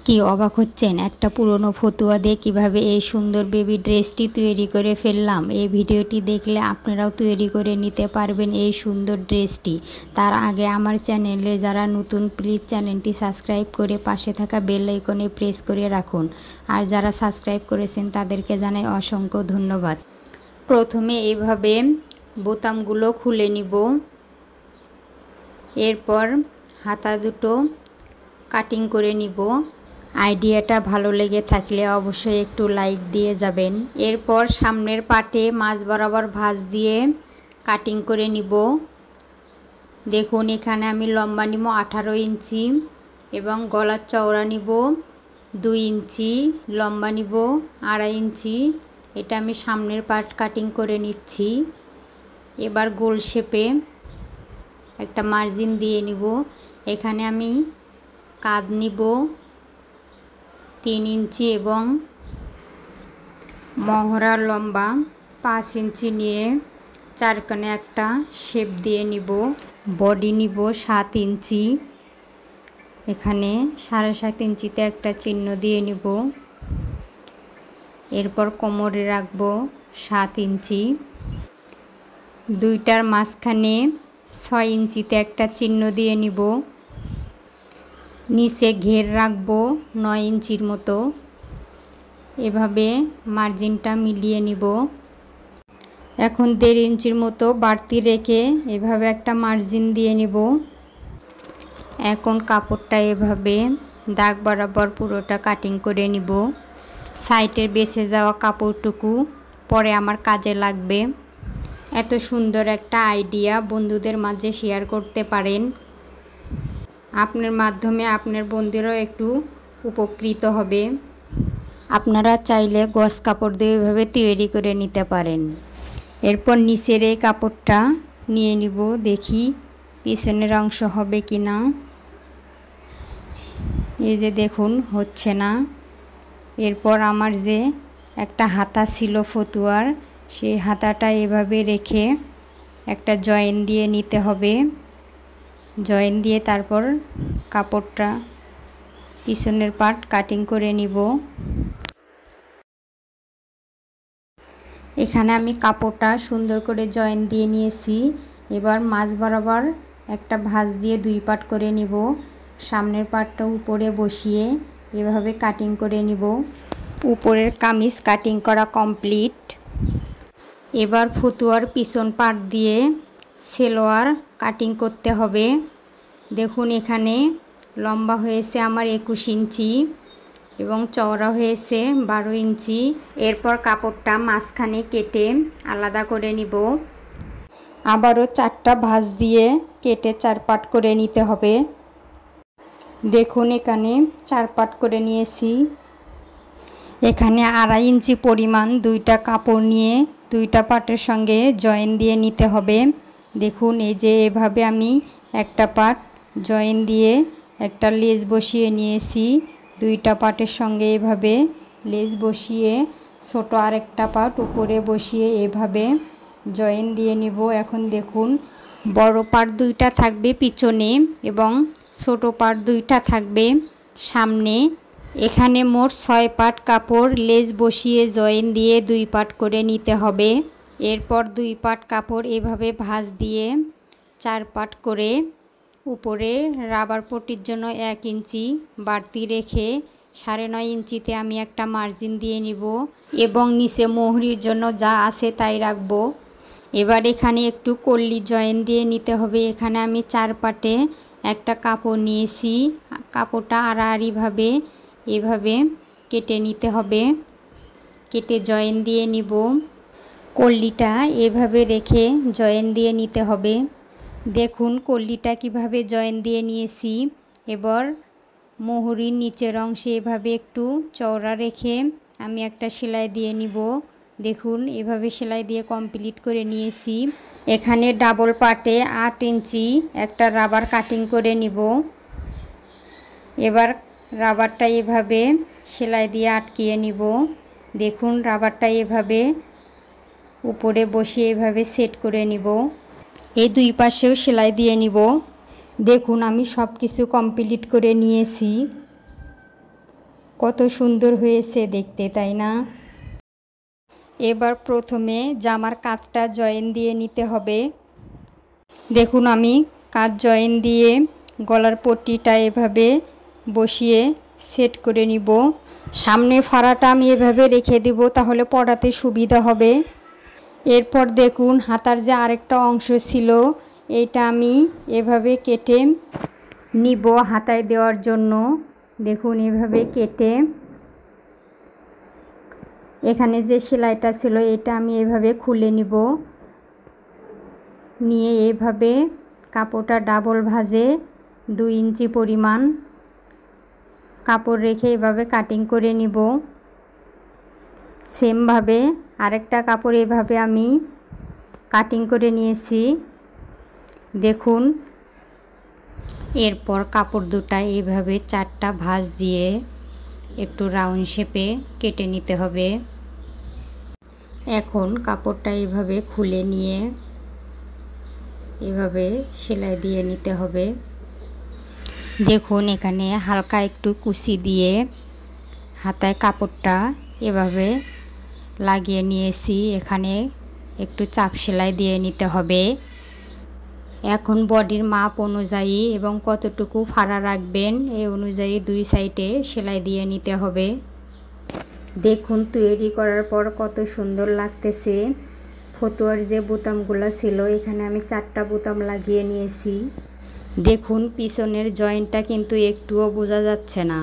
কি অবাক হচ্ছেন একটা পুরনো ফতুয়া দিয়ে কীভাবে এই সুন্দর বেবি ড্রেসটি তৈরি করে ফেললাম। এই ভিডিওটি দেখলে আপনারাও তৈরি করে নিতে পারবেন এই সুন্দর ড্রেসটি। তার আগে আমার চ্যানেলে যারা নতুন, প্লিজ চ্যানেলটি সাবস্ক্রাইব করে পাশে থাকা বেল আইকনে প্রেস করে রাখুন। আর যারা সাবস্ক্রাইব করেছেন তাদেরকে জানাই অসংখ্য ধন্যবাদ। প্রথমে এইভাবে বোতামগুলো খুলে নিব, এরপর হাতা দুটো কাটিং করে নিব। আইডিয়াটা ভালো লেগে থাকলে অবশ্যই একটু লাইক দিয়ে যাবেন। এরপর সামনের পাটে মাঝ বরাবর ভাঁজ দিয়ে কাটিং করে নিব। দেখুন এখানে আমি লম্বা নিব 18 ইঞ্চি এবং গলার চওড়া নিব 2 ইঞ্চি, লম্বা নিব 2.5 ইঞ্চি। এটা আমি সামনের পাট কাটিং করে নিচ্ছি। এবার গোল শেপে একটা মার্জিন দিয়ে নিব। এখানে আমি কাঁধ নিব 3 ইঞ্চি এবং মহড়ার লম্বা 5 ইঞ্চি নিয়ে চারকোণে একটা শেপ দিয়ে নিব। বডি নিব 7 ইঞ্চি, এখানে 7.5 ইঞ্চিতে একটা চিহ্ন দিয়ে নিব। এরপর কোমরে রাখব 7 ইঞ্চি, দুইটার মাঝখানে 6 ইঞ্চিতে একটা চিহ্ন দিয়ে নিব। নিচে ঘের রাখবো 9 ইঞ্চির মতো। এভাবে মার্জিনটা মিলিয়ে নিব। এখন 1.5 ইঞ্চির মতো বাড়তি রেখে এভাবে একটা মার্জিন দিয়ে নিব। এখন কাপড়টা এভাবে দাগ বরাবর পুরোটা কাটিং করে নিব। সাইডের বেঁচে যাওয়া কাপড়টুকু পরে আমার কাজে লাগবে। এত সুন্দর একটা আইডিয়া বন্ধুদের মাঝে শেয়ার করতে পারেন। আপনার মাধ্যমে আপনার বন্ধুরাও একটু উপকৃত হবে। আপনারা চাইলে গজ কাপড় দিয়ে এভাবে তৈরি করে নিতে পারেন। এরপর নিচের এই কাপড়টা নিয়ে নিব, দেখি পিছনের অংশ হবে কি না। এই যে দেখুন হচ্ছে না। এরপর আমার যে একটা হাতা ছিল ফতুয়ার, সেই হাতাটা এভাবে রেখে একটা জয়েন দিয়ে নিতে হবে। জয়েন দিয়ে তারপর কাপড়টা পিছনের পার্ট কাটিং করে নিব। এখানে আমি কাপড়টা সুন্দর করে জয়েন দিয়ে নিয়েছি। এবার মাঝ বরাবর একটা ভাঁজ দিয়ে 2 পার্ট করে নিব। সামনের পার্টটা উপরে বসিয়ে এভাবে কাটিং করে নিব। উপরের কামিজ কাটিং করা কমপ্লিট। এবার ফতুয়ার পিছন পার্ট দিয়ে সেলোয়ার কাটিং করতে হবে। দেখুন এখানে লম্বা হয়েছে আমার 21 ইঞ্চি এবং চওড়া হয়েছে 12 ইঞ্চি। এরপর কাপড়টা মাঝখানে কেটে আলাদা করে নিব। আবারও 4টা ভাঁজ দিয়ে কেটে 4 পার্ট করে নিতে হবে। দেখুন এখানে 4 পার্ট করে নিয়েছি। এখানে 2.5 ইঞ্চি পরিমাণ 2টা কাপড় নিয়ে 2টা পার্টের সঙ্গে জয়েন দিয়ে নিতে হবে। দেখুন এই যে এভাবে আমি একটা পার্ট জয়েন দিয়ে একটা লেস বসিয়ে নিয়েছি। 2টা পার্টের সঙ্গে এভাবে লেস বসিয়ে ছোট আরেকটা পার্ট উপরে বসিয়ে এভাবে জয়েন দিয়ে নিব। এখন দেখুন বড় পার্ট 2টা থাকবে পিছনে এবং ছোট পার্ট 2টা থাকবে সামনে। এখানে মোট 6 পার্ট কাপড় লেস বসিয়ে জয়েন দিয়ে 2 পার্ট করে নিতে হবে। এরপর 2 পার্ট কাপড় এভাবে ভাঁজ দিয়ে 4 পার্ট করে উপরে রাবার পট্টির জন্য 1 ইঞ্চি বাড়তি রেখে 9.5 ইঞ্চিতে আমি একটা মার্জিন দিয়ে নিব এবং নিচে মোহরির জন্য যা আছে তাই রাখব। এবার এখানে একটু কল্লি জয়েন দিয়ে নিতে হবে। এখানে আমি 4 পার্টে একটা কাপড় নিয়েছি। কাপড়টা আড়াআড়িভাবে এভাবে কেটে নিতে হবে। কেটে জয়েন দিয়ে নিব। কল্লিটা এভাবে রেখে জয়েন দিয়ে নিতে হবে। দেখুন কল্লিটা কিভাবে জয়েন দিয়ে নিয়েছি। এবার মোহরির নিচের অংশে এভাবে একটু চওড়া রেখে আমি একটা সেলাই দিয়ে নিব। দেখুন এভাবে সেলাই দিয়ে কমপ্লিট করে নিয়েছি। এখানে ডাবল পার্টে 8 ইঞ্চি একটা রাবার কাটিং করে নিব। এবার রাবারটা এভাবে সেলাই দিয়ে আটকিয়ে নিব। দেখুন রাবারটা এভাবে উপরে বসিয়ে এভাবে সেট করে নিব। এই 2 পাশেও সেলাই দিয়ে নিব। দেখুন আমি সব কিছু কমপ্লিট করে নিয়েছি। কত সুন্দর হয়েছে দেখতে, তাই না? এবার প্রথমে জামার কাঁধটা জয়েন দিয়ে নিতে হবে। দেখুন আমি কাঁধ জয়েন দিয়ে গলার পট্টিটা এভাবে বসিয়ে সেট করে নিব। সামনে ফাড়াটা আমি এভাবে রেখে দিব, তাহলে পরাতে সুবিধা হবে। এরপর দেখুন হাতার যে আরেকটা অংশ ছিল এইটা আমি এভাবে কেটে নিব হাতায় দেওয়ার জন্য। দেখুন এভাবে কেটে এখানে যে সেলাইটা ছিল এটা আমি এভাবে খুলে নিব। নিয়ে এভাবে কাপড়টা ডাবল ভাঁজে 2 ইঞ্চি পরিমাণ কাপড় রেখে এভাবে কাটিং করে নিব। সেমভাবে আরেকটা কাপড় এভাবে আমি কাটিং করে নিয়েছি। দেখুন এরপর কাপড় দুটা এভাবে 4টা ভাঁজ দিয়ে একটু রাউন্ড শেপে কেটে নিতে হবে। এখন কাপড়টা এভাবে খুলে নিয়ে এভাবে সেলাই দিয়ে নিতে হবে। দেখুন এখানে হালকা একটু কুচি দিয়ে হাতায় কাপড়টা এভাবে লাগিয়ে নিয়েছি। এখানে একটু চাপ সেলাই দিয়ে নিতে হবে। এখন বডির মাপ অনুযায়ী এবং কতটুকু ফাড়া রাখবেন এই অনুযায়ী 2 সাইডে সেলাই দিয়ে নিতে হবে। দেখুন তৈরি করার পর কত সুন্দর লাগতেছে। ফতুয়ার যে বোতামগুলো ছিল এখানে আমি 4টা বোতাম লাগিয়ে নিয়েছি। দেখুন পিছনের জয়েন্টটা কিন্তু একটুও বোঝা যাচ্ছে না।